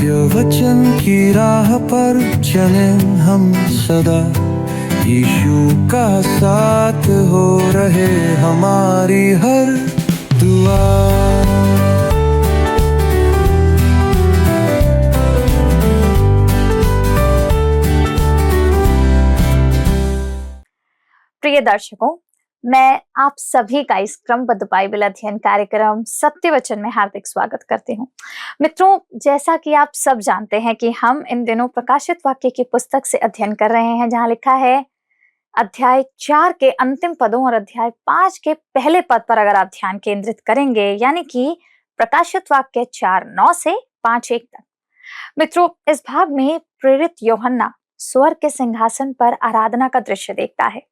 सत्य वचन की राह पर चले हम सदा, यीशु का साथ हो रहे हमारी हर दुआ। प्रिय दर्शकों, मैं आप सभी का इस क्रमबद्ध बाइबल अध्ययन कार्यक्रम सत्य वचन में हार्दिक स्वागत करती हूँ। मित्रों, जैसा कि आप सब जानते हैं कि हम इन दिनों प्रकाशित वाक्य की पुस्तक से अध्ययन कर रहे हैं, जहाँ लिखा है अध्याय 4 के अंतिम पदों और अध्याय 5 के पहले पद पर अगर आप ध्यान केंद्रित करेंगे, यानी कि प्रकाशित वाक्य 4:9 से 5:1 तक। मित्रों, इस भाग में प्रेरित यूहन्ना स्वर्ग के सिंहासन पर आराधना का दृश्य देखता है।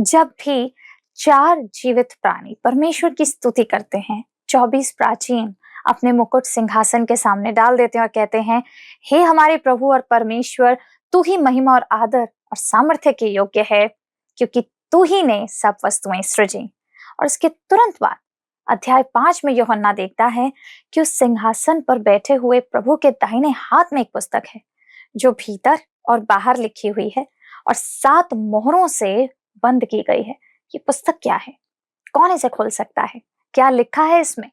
जब भी 4 जीवित प्राणी परमेश्वर की स्तुति करते हैं, 24 प्राचीन अपने मुकुट सिंहासन के सामने डाल देते हैं और कहते हैं, हे हमारे प्रभु और परमेश्वर, तू ही महिमा और आदर और सामर्थ्य के योग्य है, क्योंकि तू ही ने सब वस्तुएं सृजी। और इसके तुरंत बाद अध्याय 5 में यूहन्ना देखता है कि उस सिंहासन पर बैठे हुए प्रभु के दाहिने हाथ में एक पुस्तक है, जो भीतर और बाहर लिखी हुई है और 7 मोहरों से बंद की गई है। ये पुस्तक क्या है? कौन इसे खोल सकता है? क्या लिखा है इसमें?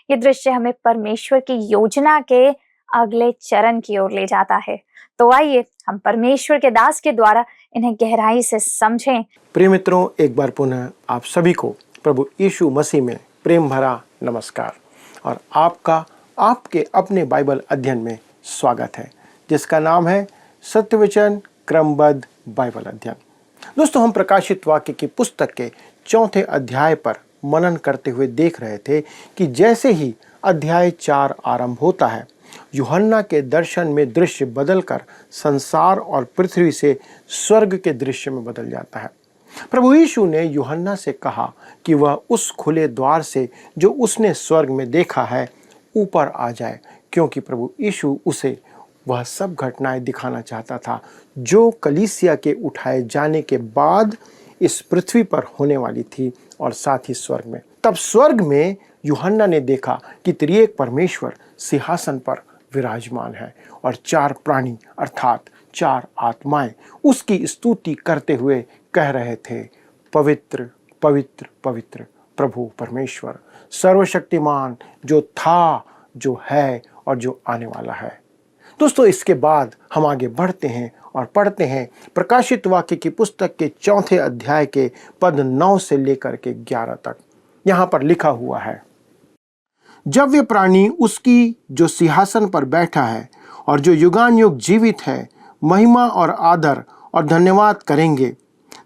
ये दृश्य हमें परमेश्वर की योजना के अगले चरण की ओर ले जाता है। तो आइए हम परमेश्वर के दास के द्वारा इन्हें गहराई से समझें। प्रिय मित्रों, एक बार पुनः आप सभी को प्रभु यीशु मसीह में प्रेम भरा नमस्कार और आपका आपके अपने बाइबल अध्ययन में स्वागत है, जिसका नाम है सत्य वचन क्रमबद्ध बाइबल अध्ययन। दोस्तों, हम प्रकाशित वाक्य की पुस्तक के 4थे अध्याय पर मनन करते हुए देख रहे थे कि जैसे ही अध्याय 4 आरंभ होता है, यूहन्ना के दर्शन में दृश्य बदलकर संसार और पृथ्वी से स्वर्ग के दृश्य में बदल जाता है। प्रभु यीशु ने यूहन्ना से कहा कि वह उस खुले द्वार से जो उसने स्वर्ग में देखा है ऊपर आ जाए, क्योंकि प्रभु यीशु उसे वह सब घटनाएं दिखाना चाहता था जो कलीसिया के उठाए जाने के बाद इस पृथ्वी पर होने वाली थी और साथ ही स्वर्ग में। तब स्वर्ग में यूहन्ना ने देखा कि त्रिएक परमेश्वर सिंहासन पर विराजमान है और 4 प्राणी अर्थात 4 आत्माएं उसकी स्तुति करते हुए कह रहे थे, पवित्र पवित्र पवित्र प्रभु परमेश्वर सर्वशक्तिमान, जो था, जो है और जो आने वाला है। दोस्तों, इसके बाद हम आगे बढ़ते हैं और पढ़ते हैं प्रकाशित वाक्य की पुस्तक के 4थे अध्याय के पद 9 से लेकर के 11 तक। यहाँ पर लिखा हुआ है, जब वे प्राणी उसकी जो सिंहासन पर बैठा है और जो युगानुयुग जीवित है महिमा और आदर और धन्यवाद करेंगे,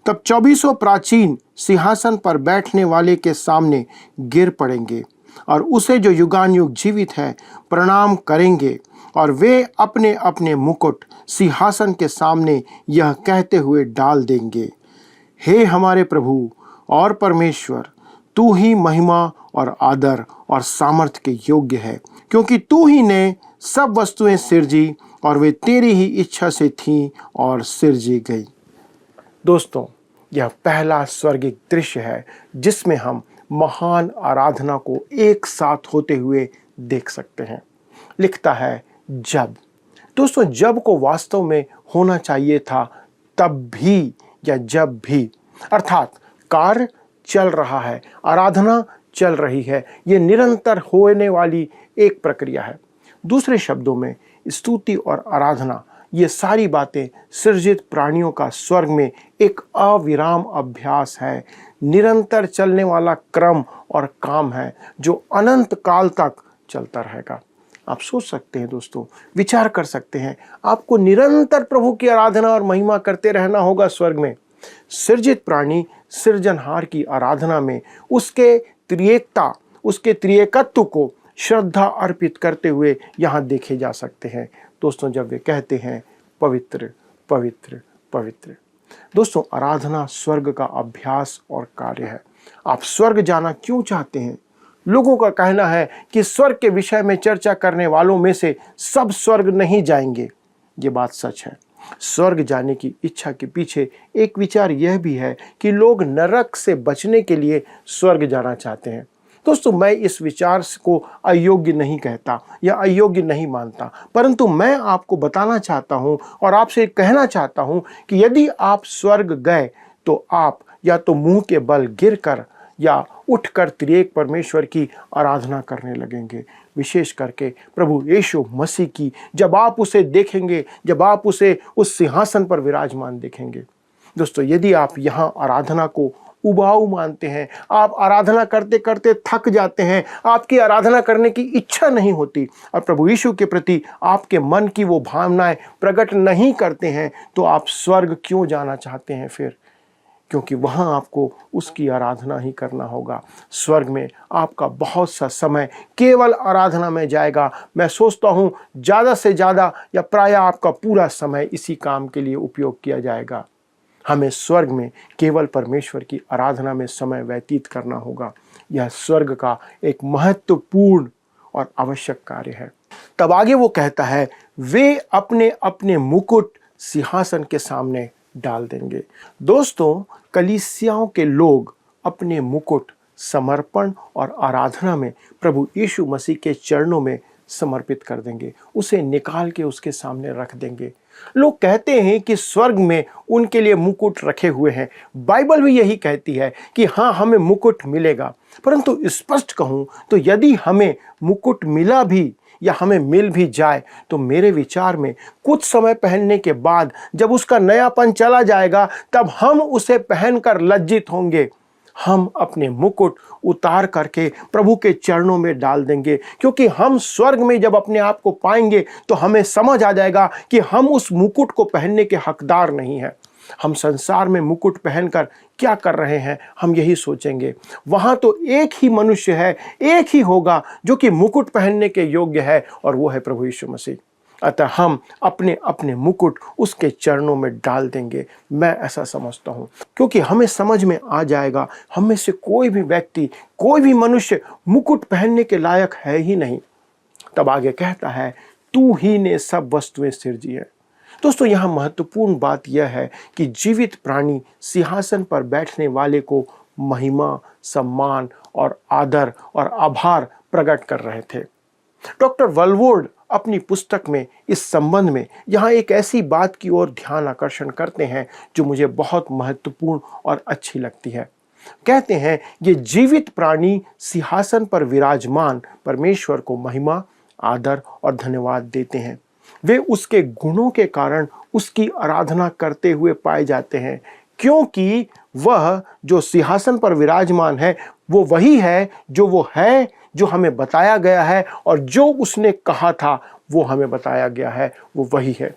तब 24 प्राचीन सिंहासन पर बैठने वाले के सामने गिर पड़ेंगे और उसे जो युगानुयुग जीवित है प्रणाम करेंगे, और वे अपने अपने मुकुट सिंहासन के सामने यह कहते हुए डाल देंगे, हे हमारे प्रभु और परमेश्वर, तू ही महिमा और आदर और सामर्थ्य के योग्य है, क्योंकि तू ही ने सब वस्तुएं सिरजी और वे तेरी ही इच्छा से थीं और सिरजी गई। दोस्तों, यह पहला स्वर्गिक दृश्य है जिसमें हम महान आराधना को एक साथ होते हुए देख सकते हैं। लिखता है जब। दोस्तों, जब को वास्तव में होना चाहिए था तब भी या जब भी, अर्थात कार्य चल रहा है, आराधना चल रही है, ये निरंतर होने वाली एक प्रक्रिया है। दूसरे शब्दों में स्तुति और आराधना, ये सारी बातें सृजित प्राणियों का स्वर्ग में एक अविराम अभ्यास है, निरंतर चलने वाला क्रम और काम है जो अनंत काल तक चलता रहेगा। आप सोच सकते हैं दोस्तों, विचार कर सकते हैं, आपको निरंतर प्रभु की आराधना और महिमा करते रहना होगा स्वर्ग में। सृजित प्राणी सृजनहार की आराधना में उसके त्रिएकता, उसके त्रिएकत्व को श्रद्धा अर्पित करते हुए यहाँ देखे जा सकते हैं। दोस्तों, जब वे कहते हैं पवित्र पवित्र पवित्र, दोस्तों, आराधना स्वर्ग का अभ्यास और कार्य है। आप स्वर्ग जाना क्यों चाहते हैं? लोगों का कहना है कि स्वर्ग के विषय में चर्चा करने वालों में से सब स्वर्ग नहीं जाएंगे। ये बात सच है। स्वर्ग जाने की इच्छा के पीछे एक विचार यह भी है कि लोग नरक से बचने के लिए स्वर्ग जाना चाहते हैं। दोस्तों, मैं इस विचार को अयोग्य नहीं कहता या अयोग्य नहीं मानता, परंतु मैं आपको बताना चाहता हूं और आपसे कहना चाहता हूं कि यदि आप स्वर्ग गए तो आप या तो मुंह के बल गिरकर या उठकर त्रिएक परमेश्वर की आराधना करने लगेंगे। विशेष करके प्रभु यीशु मसीह की जब आप उसे देखेंगे, जब आप उसे उस सिंहासन पर विराजमान देखेंगे। दोस्तों, यदि आप यहाँ आराधना को उबाऊ मानते हैं, आप आराधना करते करते थक जाते हैं, आपकी आराधना करने की इच्छा नहीं होती और प्रभु यीशु के प्रति आपके मन की वो भावनाएं प्रकट नहीं करते हैं, तो आप स्वर्ग क्यों जाना चाहते हैं फिर? क्योंकि वहाँ आपको उसकी आराधना ही करना होगा। स्वर्ग में आपका बहुत सा समय केवल आराधना में जाएगा। मैं सोचता हूँ ज़्यादा से ज़्यादा या प्रायः आपका पूरा समय इसी काम के लिए उपयोग किया जाएगा। हमें स्वर्ग में केवल परमेश्वर की आराधना में समय व्यतीत करना होगा। यह स्वर्ग का एक महत्वपूर्ण और आवश्यक कार्य है। तब आगे वो कहता है, वे अपने अपने मुकुट सिंहासन के सामने डाल देंगे। दोस्तों, कलीसियाओं के लोग अपने मुकुट समर्पण और आराधना में प्रभु यीशु मसीह के चरणों में समर्पित कर देंगे, उसे निकाल के उसके सामने रख देंगे। लोग कहते हैं कि स्वर्ग में उनके लिए मुकुट रखे हुए हैं। बाइबल भी यही कहती है कि हाँ, हमें मुकुट मिलेगा। परंतु स्पष्ट कहूँ तो यदि हमें मुकुट मिला भी या हमें मिल भी जाए तो मेरे विचार में कुछ समय पहनने के बाद जब उसका नयापन चला जाएगा तब हम उसे पहनकर लज्जित होंगे। हम अपने मुकुट उतार करके प्रभु के चरणों में डाल देंगे, क्योंकि हम स्वर्ग में जब अपने आप को पाएंगे तो हमें समझ आ जाएगा कि हम उस मुकुट को पहनने के हकदार नहीं हैं। हम संसार में मुकुट पहनकर क्या कर रहे हैं, हम यही सोचेंगे। वहाँ तो एक ही मनुष्य है, एक ही होगा जो कि मुकुट पहनने के योग्य है, और वो है प्रभु यीशु मसीह। अतः हम अपने अपने मुकुट उसके चरणों में डाल देंगे। मैं ऐसा समझता हूँ, क्योंकि हमें समझ में आ जाएगा हम में से कोई भी व्यक्ति, कोई भी मनुष्य मुकुट पहनने के लायक है ही नहीं। तब आगे कहता है, तू ही ने सब वस्तुएं सिरजी है। दोस्तों, यहाँ महत्वपूर्ण बात यह है कि जीवित प्राणी सिंहासन पर बैठने वाले को महिमा, सम्मान और आदर और आभार प्रकट कर रहे थे। डॉक्टर वल्वोर्ड अपनी पुस्तक में इस संबंध में यहाँ एक ऐसी बात की ओर ध्यान आकर्षण करते हैं जो मुझे बहुत महत्वपूर्ण और अच्छी लगती है। कहते हैं, ये जीवित प्राणी सिंहासन पर विराजमान परमेश्वर को महिमा, आदर और धन्यवाद देते हैं। वे उसके गुणों के कारण उसकी आराधना करते हुए पाए जाते हैं, क्योंकि वह जो सिंहासन पर विराजमान है वो वही है जो वो है, जो हमें बताया गया है, और जो उसने कहा था वो हमें बताया गया है, वो वही है।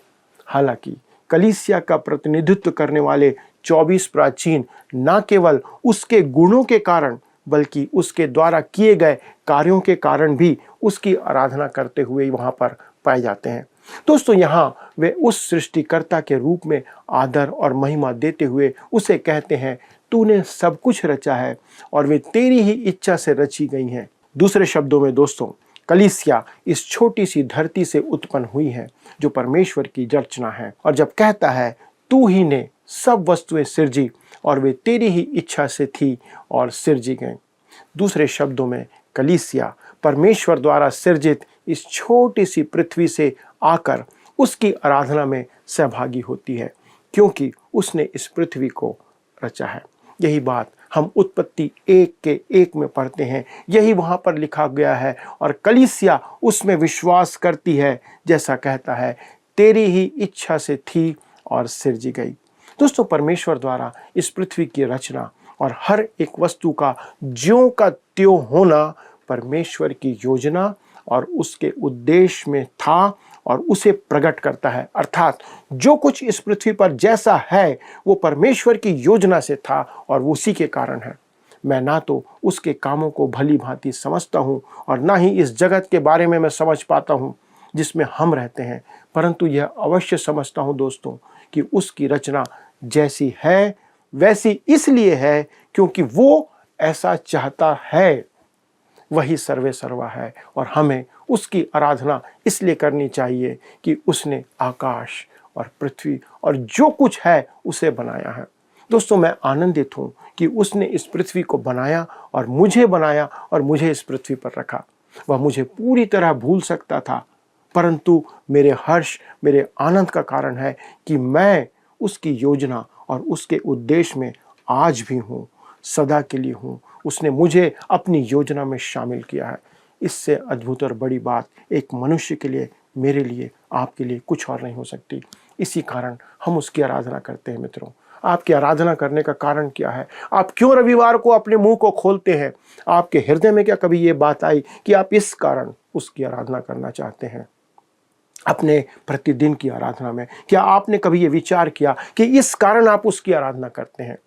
हालांकि कलीसिया का प्रतिनिधित्व करने वाले 24 प्राचीन न केवल उसके गुणों के कारण बल्कि उसके द्वारा किए गए कार्यों के कारण भी उसकी आराधना करते हुए वहाँ पर पाए जाते हैं। दोस्तों, यहाँ वे उस सृष्टिकर्ता के रूप में आदर और महिमा देते हुए उसे कहते हैं, तूने सब कुछ रचा है और वे तेरी ही इच्छा से रची गई हैं। दूसरे शब्दों में दोस्तों, कलीसिया इस छोटी सी धरती से उत्पन्न हुई है जो परमेश्वर की रचना है, और जब कहता है तू ही ने सब वस्तुएं सिरजी और वे तेरी ही इच्छा से थी और सिरजी गई, दूसरे शब्दों में कलीसिया परमेश्वर द्वारा सृजित इस छोटी सी पृथ्वी से आकर उसकी आराधना में सहभागी होती है, क्योंकि उसने इस पृथ्वी को रचा है। यही बात हम उत्पत्ति 1:1 में पढ़ते हैं, यही वहाँ पर लिखा गया है, और कलीसिया उसमें विश्वास करती है, जैसा कहता है तेरी ही इच्छा से थी और सिरजी गई। दोस्तों, परमेश्वर द्वारा इस पृथ्वी की रचना और हर एक वस्तु का ज्यों का त्यों होना परमेश्वर की योजना और उसके उद्देश्य में था और उसे प्रकट करता है। अर्थात जो कुछ इस पृथ्वी पर जैसा है वो परमेश्वर की योजना से था और वो उसी के कारण है। मैं ना तो उसके कामों को भली भांति समझता हूँ और ना ही इस जगत के बारे में मैं समझ पाता हूँ जिसमें हम रहते हैं, परंतु यह अवश्य समझता हूँ दोस्तों कि उसकी रचना जैसी है वैसी इसलिए है क्योंकि वो ऐसा चाहता है। वही सर्वे सर्वा है और हमें उसकी आराधना इसलिए करनी चाहिए कि उसने आकाश और पृथ्वी और जो कुछ है उसे बनाया है। दोस्तों, मैं आनंदित हूँ कि उसने इस पृथ्वी को बनाया और मुझे बनाया और मुझे इस पृथ्वी पर रखा। वह मुझे पूरी तरह भूल सकता था, परंतु मेरे हर्ष, मेरे आनंद का कारण है कि मैं उसकी योजना और उसके उद्देश्य में आज भी हूँ, सदा के लिए हूँ। उसने मुझे अपनी योजना में शामिल किया है। इससे अद्भुत और बड़ी बात एक मनुष्य के लिए, मेरे लिए, आपके लिए कुछ और नहीं हो सकती। इसी कारण हम उसकी आराधना करते हैं। मित्रों, आपकी आराधना करने का कारण क्या है? आप क्यों रविवार को अपने मुंह को खोलते हैं? आपके हृदय में क्या कभी ये बात आई कि आप इस कारण उसकी आराधना करना चाहते हैं? अपने प्रतिदिन की आराधना में क्या आपने कभी ये विचार किया कि इस कारण आप उसकी आराधना करते हैं?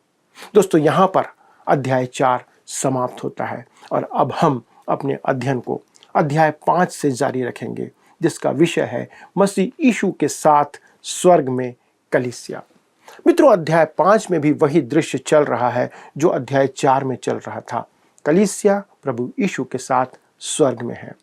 दोस्तों, यहाँ पर अध्याय 4 समाप्त होता है और अब हम अपने अध्ययन को अध्याय 5 से जारी रखेंगे, जिसका विषय है मसीह यीशु के साथ स्वर्ग में कलीसिया। मित्रों, अध्याय 5 में भी वही दृश्य चल रहा है जो अध्याय 4 में चल रहा था। कलीसिया प्रभु यीशु के साथ स्वर्ग में है।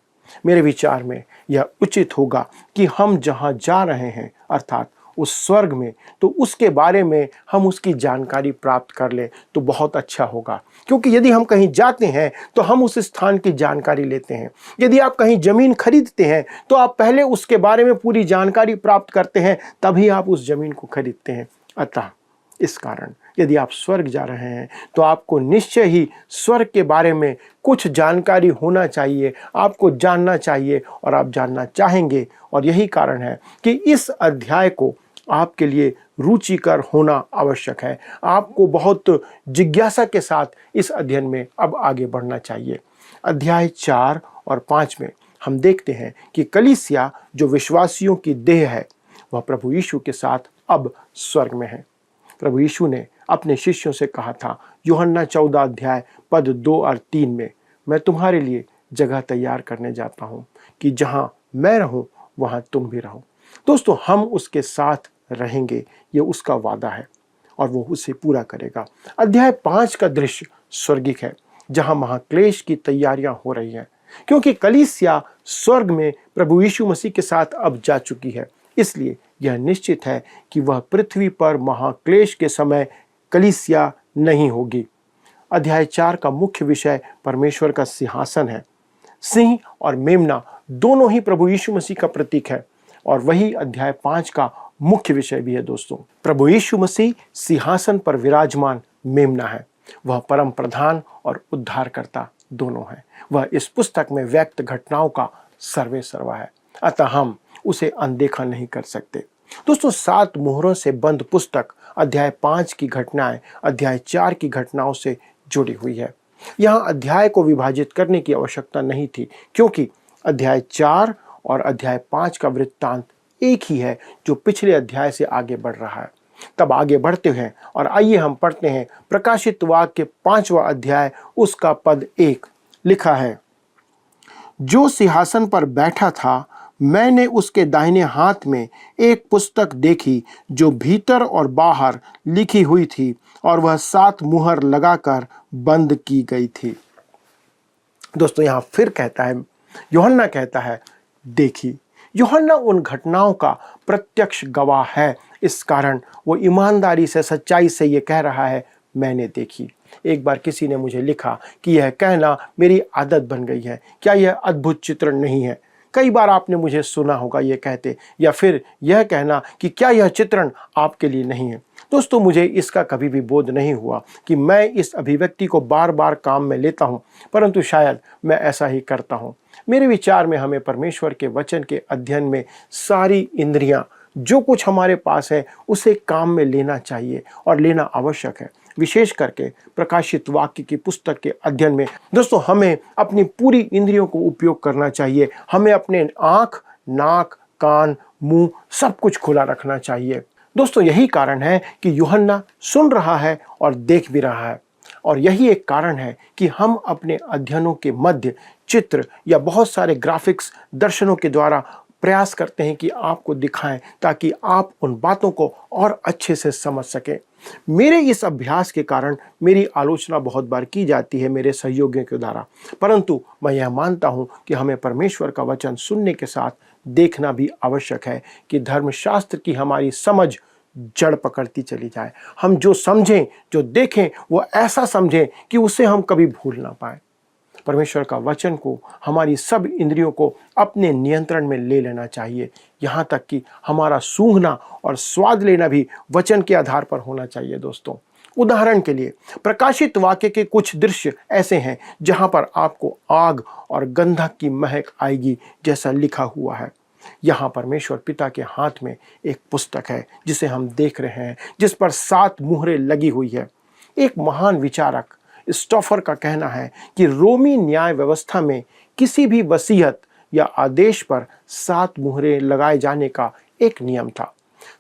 मेरे विचार में यह उचित होगा कि हम जहां जा रहे हैं, अर्थात उस स्वर्ग में, तो उसके बारे में हम उसकी जानकारी प्राप्त कर लें तो बहुत अच्छा होगा। क्योंकि यदि हम कहीं जाते हैं तो हम उस स्थान की जानकारी लेते हैं। यदि आप कहीं ज़मीन खरीदते हैं तो आप पहले उसके बारे में पूरी जानकारी प्राप्त करते हैं, तभी आप उस ज़मीन को खरीदते हैं। अतः इस कारण यदि आप स्वर्ग जा रहे हैं तो आपको निश्चय ही स्वर्ग के बारे में कुछ जानकारी होना चाहिए, आपको जानना चाहिए और आप जानना चाहेंगे। और यही कारण है कि इस अध्याय को आपके लिए रुचिकर होना आवश्यक है। आपको बहुत जिज्ञासा के साथ इस अध्ययन में अब आगे बढ़ना चाहिए। अध्याय 4 और 5 में हम देखते हैं कि कलीसिया जो विश्वासियों की देह है, वह प्रभु यीशु के साथ अब स्वर्ग में है। प्रभु यीशु ने अपने शिष्यों से कहा था, यूहन्ना 14 अध्याय पद 2 और 3 में, मैं तुम्हारे लिए जगह तैयार करने जाता हूँ कि जहाँ मैं रहूँ वहाँ तुम भी रहो। दोस्तों, हम उसके साथ रहेंगे, ये उसका वादा है और वो उसे पूरा करेगा। अध्याय 5 का दृश्य स्वर्गिक है, जहाँ महाक्लेश की तैयारियां हो रही हैं, क्योंकि कलीसिया स्वर्ग में प्रभु यीशु मसीह के साथ अब जा चुकी है। इसलिए यह निश्चित है कि वह पृथ्वी पर महाक्लेश के समय कलीसिया नहीं होगी। अध्याय 4 का मुख्य विषय परमेश्वर का सिंहासन है। सिंह और मेमना दोनों ही प्रभु यीशु मसीह का प्रतीक है और वही अध्याय 5 का मुख्य विषय भी है। दोस्तों, प्रभु यीशु मसीह सिंहासन पर विराजमान मेमना है। वह परम प्रधान और उद्धारकर्ता दोनों है। वह इस पुस्तक में व्यक्त घटनाओं का सर्वे सर्वा है, अतः हम उसे अनदेखा नहीं कर सकते। दोस्तों, 7 मोहरों से बंद पुस्तक अध्याय 5 की घटनाएं अध्याय 4 की घटनाओं से जुड़ी हुई है। यहाँ अध्याय को विभाजित करने की आवश्यकता नहीं थी, क्योंकि अध्याय 4 और अध्याय 5 का वृत्तांत एक ही है जो पिछले अध्याय से आगे बढ़ रहा है। तब आगे बढ़ते हैं और आइए हम पढ़ते हैं प्रकाशित वाक्य के 5वां अध्याय, उसका पद 1 लिखा है, जो सिंहासन पर बैठा था, मैंने उसके दाहिने हाथ में एक पुस्तक देखी जो भीतर और बाहर लिखी हुई थी और वह 7 मुहर लगाकर बंद की गई थी। दोस्तों, यहाँ फिर कहता है, यूहन्ना कहता है देखी। यूहन्ना उन घटनाओं का प्रत्यक्ष गवाह है। इस कारण वो ईमानदारी से, सच्चाई से ये कह रहा है मैंने देखी। एक बार किसी ने मुझे लिखा कि यह कहना मेरी आदत बन गई है। क्या यह अद्भुत चित्रण नहीं है? कई बार आपने मुझे सुना होगा ये कहते, या फिर यह कहना कि क्या यह चित्रण आपके लिए नहीं है। दोस्तों, मुझे इसका कभी भी बोध नहीं हुआ कि मैं इस अभिव्यक्ति को बार बार काम में लेता हूँ, परंतु शायद मैं ऐसा ही करता हूँ। मेरे विचार में हमें परमेश्वर के वचन के अध्ययन में सारी इंद्रियां, जो कुछ हमारे पास है, उसे काम में लेना चाहिए और लेना आवश्यक है। विशेष करके प्रकाशित वाक्य की पुस्तक के अध्ययन में दोस्तों हमें अपनी पूरी इंद्रियों को उपयोग करना चाहिए। हमें अपने आँख, नाक, कान, मुंह सब कुछ खुला रखना चाहिए। दोस्तों, यही कारण है कि यूहन्ना सुन रहा है और देख भी रहा है, और यही एक कारण है कि हम अपने अध्ययनों के मध्य चित्र या बहुत सारे ग्राफिक्स दर्शनों के द्वारा प्रयास करते हैं कि आपको दिखाएं, ताकि आप उन बातों को और अच्छे से समझ सकें। मेरे इस अभ्यास के कारण मेरी आलोचना बहुत बार की जाती है मेरे सहयोगियों के द्वारा, परंतु मैं यह मानता हूं कि हमें परमेश्वर का वचन सुनने के साथ देखना भी आवश्यक है कि धर्मशास्त्र की हमारी समझ जड़ पकड़ती चली जाए। हम जो समझें, जो देखें, वो ऐसा समझें कि उसे हम कभी भूल ना पाए। परमेश्वर का वचन को, हमारी सब इंद्रियों को अपने नियंत्रण में ले लेना चाहिए। यहाँ तक कि हमारा सूंघना और स्वाद लेना भी वचन के आधार पर होना चाहिए दोस्तों। उदाहरण के लिए प्रकाशित वाक्य के कुछ दृश्य ऐसे हैं जहाँ पर आपको आग और गंधक की महक आएगी जैसा लिखा हुआ है। यहाँ परमेश्वर पिता के हाथ में एक पुस्तक है जिसे हम देख रहे हैं, जिस पर 7 मुहरें लगी हुई है। एक महान विचारक स्टॉफर का कहना है कि रोमी न्याय व्यवस्था में किसी भी वसीयत या आदेश पर 7 मुहरें लगाए जाने का एक नियम था।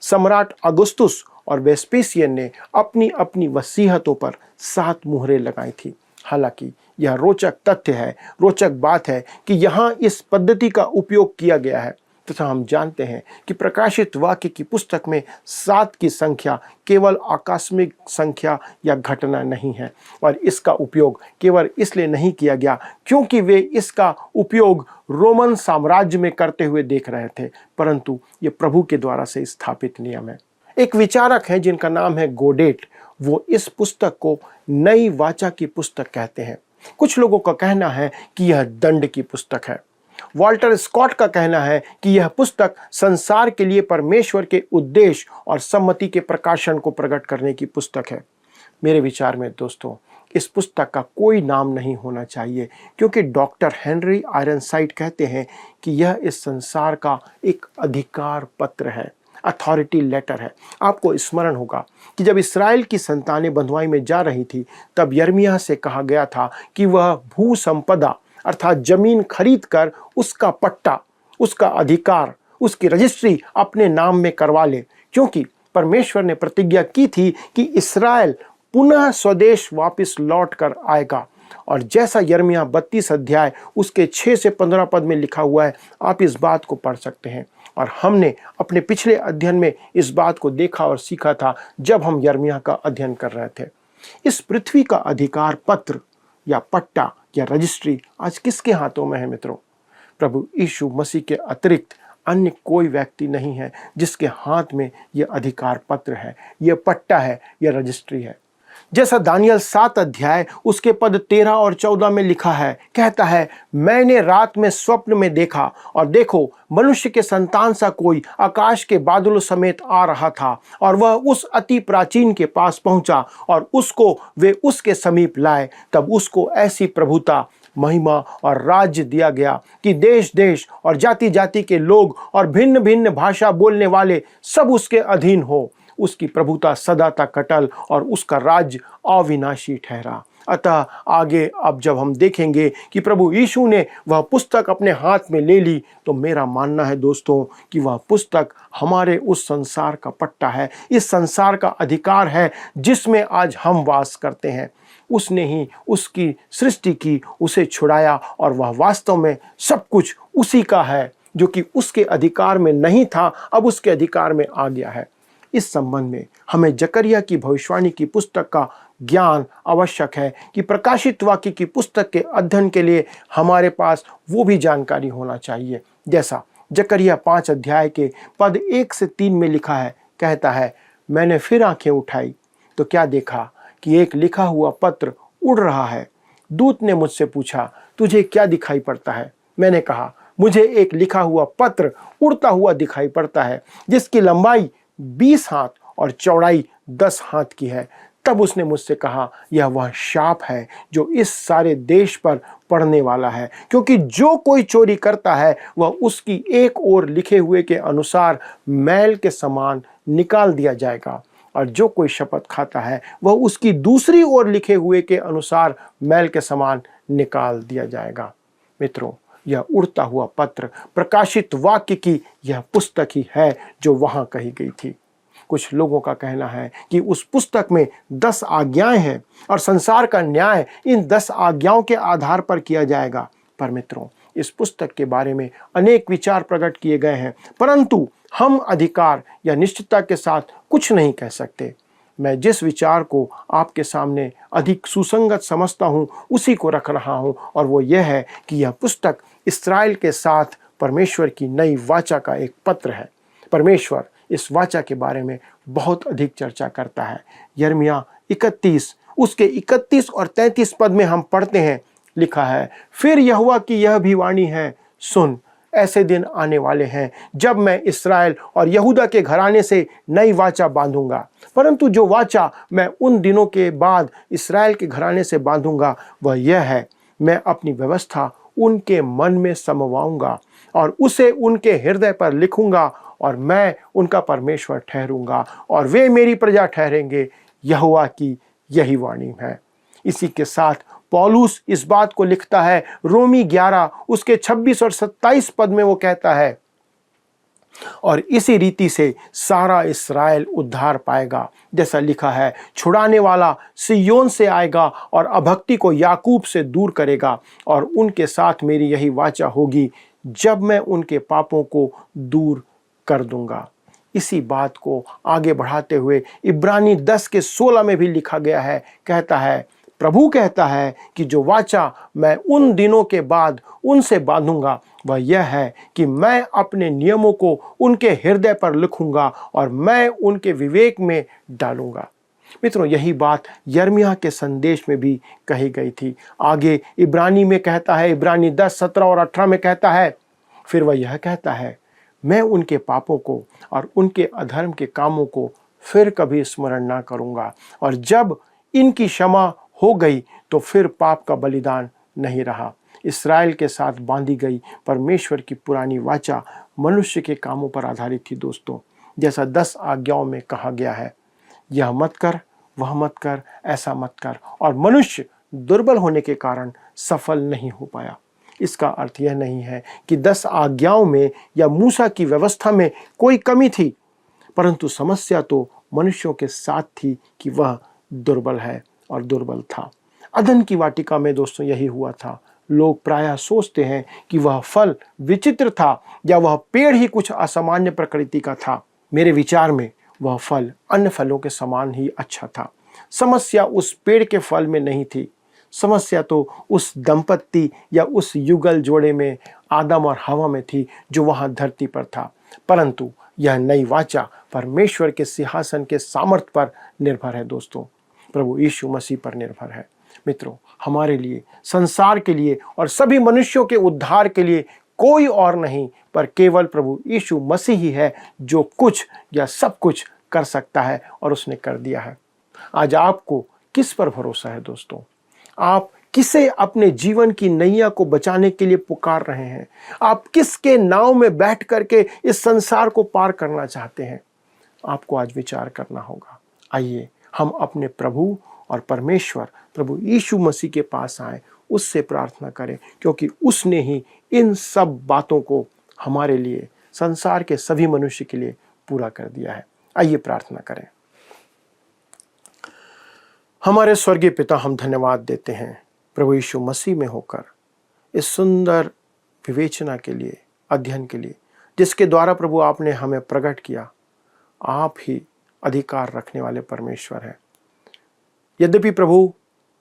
सम्राट अगुस्तुस और वेस्पेसियन ने अपनी अपनी वसीयतों पर 7 मुहरें लगाई थी। हालांकि यह रोचक तथ्य है, रोचक बात है कि यहाँ इस पद्धति का उपयोग किया गया है तथा हम जानते हैं कि प्रकाशित वाक्य की पुस्तक में 7 की संख्या केवल आकस्मिक संख्या या घटना नहीं है और इसका उपयोग केवल इसलिए नहीं किया गया क्योंकि वे इसका उपयोग रोमन साम्राज्य में करते हुए देख रहे थे, परंतु ये प्रभु के द्वारा से स्थापित नियम है। एक विचारक है जिनका नाम है गोडेट, वो इस पुस्तक को नई वाचा की पुस्तक कहते हैं। कुछ लोगों का कहना है कि यह दंड की पुस्तक है। वॉल्टर स्कॉट का कहना है कि यह पुस्तक संसार के लिए परमेश्वर के उद्देश्य और सम्मति के प्रकाशन को प्रकट करने की पुस्तक है। मेरे विचार में दोस्तों, इस पुस्तक का कोई नाम नहीं होना चाहिए क्योंकि डॉक्टर हेनरी आयरनसाइड कहते हैं कि यह इस संसार का एक अधिकार पत्र है, अथॉरिटी लेटर है। आपको स्मरण होगा कि जब इस्राएल की संतानें बंधुआई में जा रही थी तब यिर्मयाह से कहा गया था कि वह भू संपदा अर्थात जमीन खरीद कर उसका पट्टा, उसका अधिकार, उसकी रजिस्ट्री अपने नाम में करवा ले, क्योंकि परमेश्वर ने प्रतिज्ञा की थी कि इस्राएल पुनः स्वदेश वापस लौट कर आएगा। और जैसा यिर्मयाह 32 अध्याय उसके 6 से 15 पद में लिखा हुआ है, आप इस बात को पढ़ सकते हैं। और हमने अपने पिछले अध्ययन में इस बात को देखा और सीखा था जब हम यिर्मयाह का अध्ययन कर रहे थे। इस पृथ्वी का अधिकार पत्र या पट्टा या रजिस्ट्री आज किसके हाथों में है मित्रों? प्रभु यीशु मसीह के अतिरिक्त अन्य कोई व्यक्ति नहीं है जिसके हाथ में यह अधिकार पत्र है, यह पट्टा है, यह रजिस्ट्री है। जैसा दानियल 7 अध्याय उसके पद 13 और 14 में लिखा है, कहता है, मैंने रात में स्वप्न में देखा और देखो मनुष्य के संतान सा कोई आकाश के बादलों समेत आ रहा था और वह उस अति प्राचीन के पास पहुंचा और उसको वे उसके समीप लाए। तब उसको ऐसी प्रभुता, महिमा और राज्य दिया गया कि देश देश और जाति जाति के लोग और भिन्न भिन्न भाषा बोलने वाले सब उसके अधीन हो। उसकी प्रभुता सदा तक अटल और उसका राज्य अविनाशी ठहरा। अतः आगे अब जब हम देखेंगे कि प्रभु यीशु ने वह पुस्तक अपने हाथ में ले ली, तो मेरा मानना है दोस्तों कि वह पुस्तक हमारे उस संसार का पट्टा है, इस संसार का अधिकार है जिसमें आज हम वास करते हैं। उसने ही उसकी सृष्टि की, उसे छुड़ाया और वह वास्तव में सब कुछ उसी का है जो कि उसके अधिकार में नहीं था, अब उसके अधिकार में आ गया है। इस संबंध में हमें जकरिया की भविष्यवाणी की पुस्तक का ज्ञान आवश्यक है कि प्रकाशित वाक्य की पुस्तक के अध्ययन के लिए हमारे पास वो भी जानकारी होना चाहिए जैसा जकरिया 5 अध्याय के पद 1 से 3 में लिखा है। कहता है, मैंने फिर आंखें उठाई तो क्या देखा कि एक लिखा हुआ पत्र उड़ रहा है। दूत ने मुझसे पूछा, तुझे क्या दिखाई पड़ता है? मैंने कहा, मुझे एक लिखा हुआ पत्र उड़ता हुआ दिखाई पड़ता है जिसकी लंबाई 20 हाथ और चौड़ाई 10 हाथ की है। तब उसने मुझसे कहा, यह वह शाप है जो इस सारे देश पर पड़ने वाला है, क्योंकि जो कोई चोरी करता है वह उसकी एक ओर लिखे हुए के अनुसार मैल के समान निकाल दिया जाएगा, और जो कोई शपथ खाता है वह उसकी दूसरी ओर लिखे हुए के अनुसार मैल के समान निकाल दिया जाएगा। मित्रों, यह उड़ता हुआ पत्र प्रकाशित वाक्य की यह पुस्तक ही है जो वहां कही गई थी। कुछ लोगों का कहना है कि उस पुस्तक में 10 आज्ञाएं हैं और संसार का न्याय इन 10 आज्ञाओं के आधार पर किया जाएगा। पर मित्रों, इस पुस्तक के बारे में अनेक विचार प्रकट किए गए हैं, परंतु हम अधिकार या निश्चितता के साथ कुछ नहीं कह सकते। मैं जिस विचार को आपके सामने अधिक सुसंगत समझता हूँ उसी को रख रहा हूँ, और वो यह है कि यह पुस्तक इस्राएल के साथ परमेश्वर की नई वाचा का एक पत्र है। परमेश्वर इस वाचा के बारे में बहुत अधिक चर्चा करता है। यिर्मयाह 31 उसके 31 और 33 पद में हम पढ़ते हैं, लिखा है, फिर यहोवा की यह भी वाणी है, सुन, ऐसे दिन आने वाले हैं जब मैं इस्राएल और यहूदा के घराने से नई वाचा बांधूंगा, परंतु जो वाचा मैं उन दिनों के बाद इस्राएल के घराने से बांधूंगा वह यह है, मैं अपनी व्यवस्था उनके मन में समवाऊंगा और उसे उनके हृदय पर लिखूंगा और मैं उनका परमेश्वर ठहरूंगा और वे मेरी प्रजा ठहरेंगे। यहोवा की यही वाणी है। इसी के साथ पौलुस इस बात को लिखता है, रोमी 11 उसके 26 और 27 पद में वो कहता है, और इसी रीति से सारा इस्राएल उद्धार पाएगा, जैसा लिखा है, छुड़ाने वाला सिय्योन से आएगा और अभक्ति को याकूब से दूर करेगा और उनके साथ मेरी यही वाचा होगी जब मैं उनके पापों को दूर कर दूंगा। इसी बात को आगे बढ़ाते हुए इब्रानी 10 के 16 में भी लिखा गया है, कहता है, प्रभु कहता है कि जो वाचा मैं उन दिनों के बाद उनसे बांधूंगा वह यह है कि मैं अपने नियमों को उनके हृदय पर लिखूंगा और मैं उनके विवेक में डालूंगा। मित्रों, यही बात यिर्मयाह के संदेश में भी कही गई थी। आगे इब्रानी में कहता है, इब्रानी 10, 17 और 18 में कहता है, फिर वह यह कहता है, मैं उनके पापों को और उनके अधर्म के कामों को फिर कभी स्मरण ना करूंगा और जब इनकी क्षमा हो गई तो फिर पाप का बलिदान नहीं रहा। इस्राएल के साथ बांधी गई परमेश्वर की पुरानी वाचा मनुष्य के कामों पर आधारित थी दोस्तों, जैसा 10 आज्ञाओं में कहा गया है, यह मत कर, वह मत कर, ऐसा मत कर, और मनुष्य दुर्बल होने के कारण सफल नहीं हो पाया। इसका अर्थ यह नहीं है कि 10 आज्ञाओं में या मूसा की व्यवस्था में कोई कमी थी, परंतु समस्या तो मनुष्यों के साथ थी कि वह दुर्बल है और दुर्बल था। अदन की वाटिका में दोस्तों यही हुआ था। लोग प्रायः सोचते हैं कि वह फल विचित्र था या वह पेड़ ही कुछ असामान्य प्रकृति का था। मेरे विचार में वह फल अन्य फलों के समान ही अच्छा था। समस्या उस पेड़ के फल में नहीं थी, समस्या तो उस दंपत्ति या उस युगल जोड़े में आदम और हवा में थी जो वहां धरती पर था। परंतु यह नई वाचा परमेश्वर के सिंहासन के सामर्थ्य पर निर्भर है दोस्तों, प्रभु यीशु मसीह पर निर्भर है। मित्रों, हमारे लिए, संसार के लिए और सभी मनुष्यों के उद्धार के लिए कोई और नहीं पर केवल प्रभु यीशु मसीह ही है जो कुछ या सब कुछ कर सकता है और उसने कर दिया है। आज आपको किस पर भरोसा है दोस्तों? आप किसे अपने जीवन की नैया को बचाने के लिए पुकार रहे हैं? आप किसके नाव में बैठ करके इस संसार को पार करना चाहते हैं? आपको आज विचार करना होगा। आइए हम अपने प्रभु और परमेश्वर प्रभु यीशु मसीह के पास आए, उससे प्रार्थना करें, क्योंकि उसने ही इन सब बातों को हमारे लिए, संसार के सभी मनुष्य के लिए पूरा कर दिया है। आइए प्रार्थना करें। हमारे स्वर्गीय पिता, हम धन्यवाद देते हैं प्रभु यीशु मसीह में होकर इस सुंदर विवेचना के लिए, अध्ययन के लिए, जिसके द्वारा प्रभु आपने हमें प्रकट किया आप ही अधिकार रखने वाले परमेश्वर हैं। यद्यपि प्रभु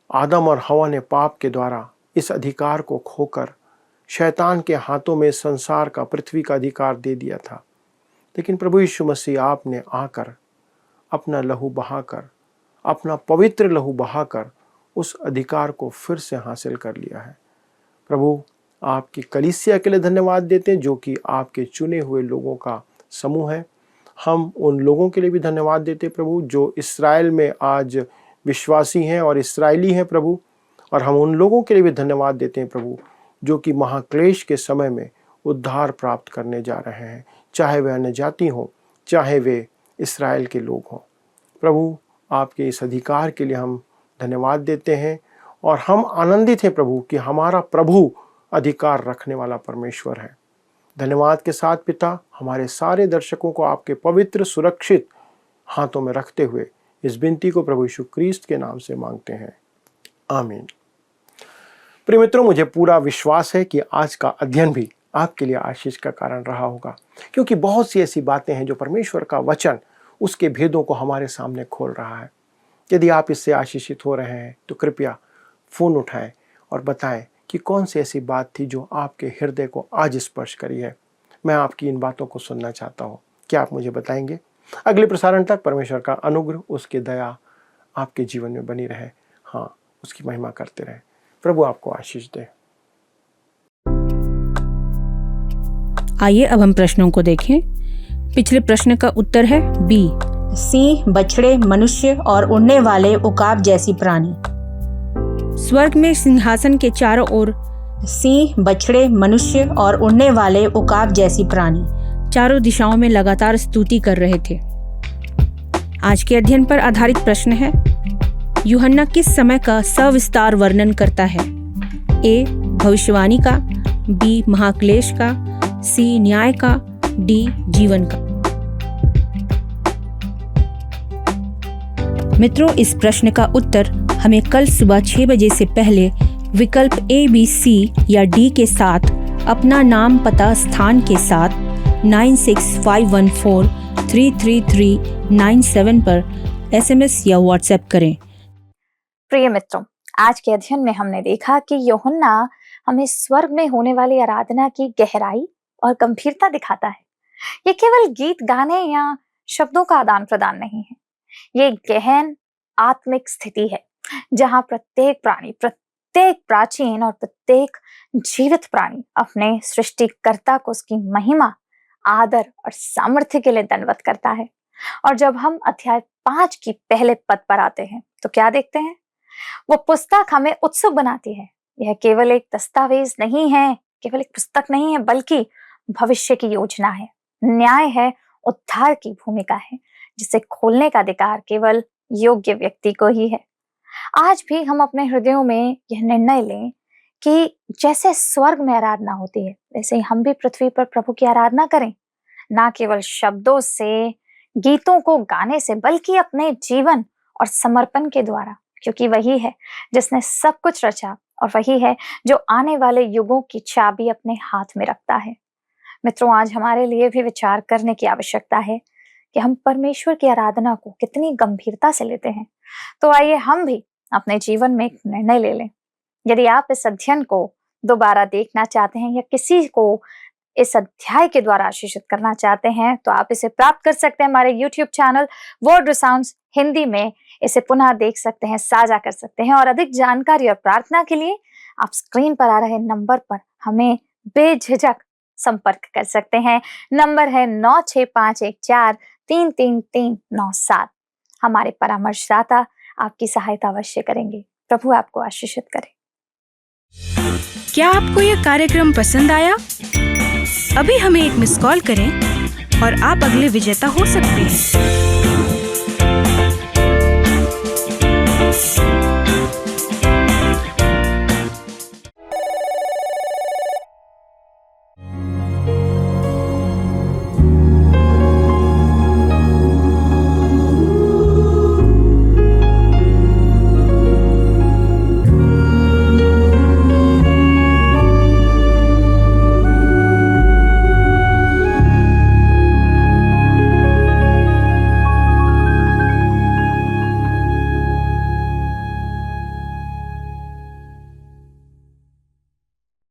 आदम और हवा ने पाप के द्वारा इस अधिकार को खोकर शैतान के हाथों में संसार का, पृथ्वी का अधिकार दे दिया था, लेकिन प्रभु यीशु मसीह आपने आकर अपना लहू बहाकर, अपना पवित्र लहू बहाकर उस अधिकार को फिर से हासिल कर लिया है। प्रभु, आपकी कलीसिया के लिए धन्यवाद देते हैं जो कि आपके चुने हुए लोगों का समूह है। हम उन लोगों के लिए भी धन्यवाद देते प्रभु जो इस्राएल में आज विश्वासी हैं और इस्राएली हैं प्रभु, और हम उन लोगों के लिए भी धन्यवाद देते हैं प्रभु जो कि महाक्लेश के समय में उद्धार प्राप्त करने जा रहे हैं, चाहे वे अन्य जाति हों, चाहे वे इस्राएल के लोग हों। प्रभु, आपके इस अधिकार के लिए हम धन्यवाद देते हैं और हम आनंदित हैं प्रभु कि हमारा प्रभु अधिकार रखने वाला परमेश्वर है। धन्यवाद के साथ पिता, हमारे सारे दर्शकों को आपके पवित्र सुरक्षित हाथों में रखते हुए इस विनती को प्रभु यीशु क्रिस्त के नाम से मांगते हैं, आमीन। प्रिय मित्रों, मुझे पूरा विश्वास है कि आज का अध्ययन भी आपके लिए आशीष का कारण रहा होगा, क्योंकि बहुत सी ऐसी बातें हैं जो परमेश्वर का वचन उसके भेदों को हमारे सामने खोल रहा है। यदि आप इससे आशीषित हो रहे हैं तो कृपया फ़ोन उठाएं और बताएं कि कौन सी ऐसी बात थी जो आपके हृदय को आज स्पर्श करी है। मैं आपकी इन बातों को सुनना चाहता हूँ। क्या आप मुझे बताएंगे? अगले प्रसारण तक परमेश्वर का अनुग्रह, उसकी दया आपके जीवन में बनी रहे। हाँ, उसकी महिमा करते रहे। प्रभु आपको आशीष दे। आइए अब हम प्रश्नों को देखें। पिछले प्रश्न का उत्तर है बी। सिंह, बछड़े, मनुष्य और उड़ने वाले उकाब जैसी प्राणी। स्वर्ग में सिंहासन के चारों ओर सिंह, बछड़े, मनुष्य और उड़ने वाले उकाब जैसी प्राणी चारों दिशाओं में लगातार स्तुति कर रहे थे। आज के अध्ययन पर आधारित प्रश्न है, यूहन्ना किस समय का सविस्तार वर्णन करता है? ए. भविष्यवाणी का, बी. महाक्लेश का, सी. न्याय का, डी. जीवन का। मित्रों, इस प्रश्न का उत्तर हमें कल सुबह 6 बजे से पहले विकल्प A, B, C या D के साथ अपना नाम, पता, स्थान के साथ 9651433397 पर SMS या WhatsApp करें। प्रिय मित्रों, आज के अध्ययन में हमने देखा कि यूहन्ना हमें स्वर्ग में होने वाली आराधना की गहराई और गंभीरता दिखाता है। ये केवल गीत गाने या शब्दों का आदान प्रदान नहीं है, ये गहन आत्मिक स्थिति है जहां प्रत्येक प्राणी, प्रत्येक प्राचीन और प्रत्येक जीवित प्राणी अपने सृष्टिकर्ता को उसकी महिमा, आदर और सामर्थ्य के लिए दंडवत करता है। और जब हम अध्याय 5 की पहले पद पर आते हैं तो क्या देखते हैं? वो पुस्तक हमें उत्सुक बनाती है। यह केवल एक दस्तावेज नहीं है, केवल एक पुस्तक नहीं है, बल्कि भविष्य की योजना है, न्याय है, उद्धार की भूमिका है, जिसे खोलने का अधिकार केवल योग्य व्यक्ति को ही है। आज भी हम अपने हृदयों में यह निर्णय लें कि जैसे स्वर्ग में आराधना होती है, वैसे ही हम भी पृथ्वी पर प्रभु की आराधना करें, ना केवल शब्दों से, गीतों को गाने से, बल्कि अपने जीवन और समर्पण के द्वारा, क्योंकि वही है जिसने सब कुछ रचा और वही है जो आने वाले युगों की चाबी अपने हाथ में रखता है। मित्रों, आज हमारे लिए भी विचार करने की आवश्यकता है कि हम परमेश्वर की आराधना को कितनी गंभीरता से लेते हैं। तो आइए हम भी अपने जीवन में एक निर्णय ले लें। यदि आप इस अध्ययन को दोबारा देखना चाहते हैं या किसी को इस अध्याय के द्वारा आशीषित करना चाहते हैं, तो आप इसे प्राप्त कर सकते हैं हमारे YouTube चैनल वर्ड रिसाउंड्स हिंदी में। इसे पुनः देख सकते हैं, साझा कर सकते हैं, और अधिक जानकारी और प्रार्थना के लिए आप स्क्रीन पर आ रहे नंबर पर हमें बेझिझक संपर्क कर सकते हैं। नंबर है 9651433397। हमारे परामर्शदाता आपकी सहायता अवश्य करेंगे। प्रभु आपको आशीषित करे। क्या आपको यह कार्यक्रम पसंद आया? अभी हमें एक मिस कॉल करें और आप अगले विजेता हो सकते हैं।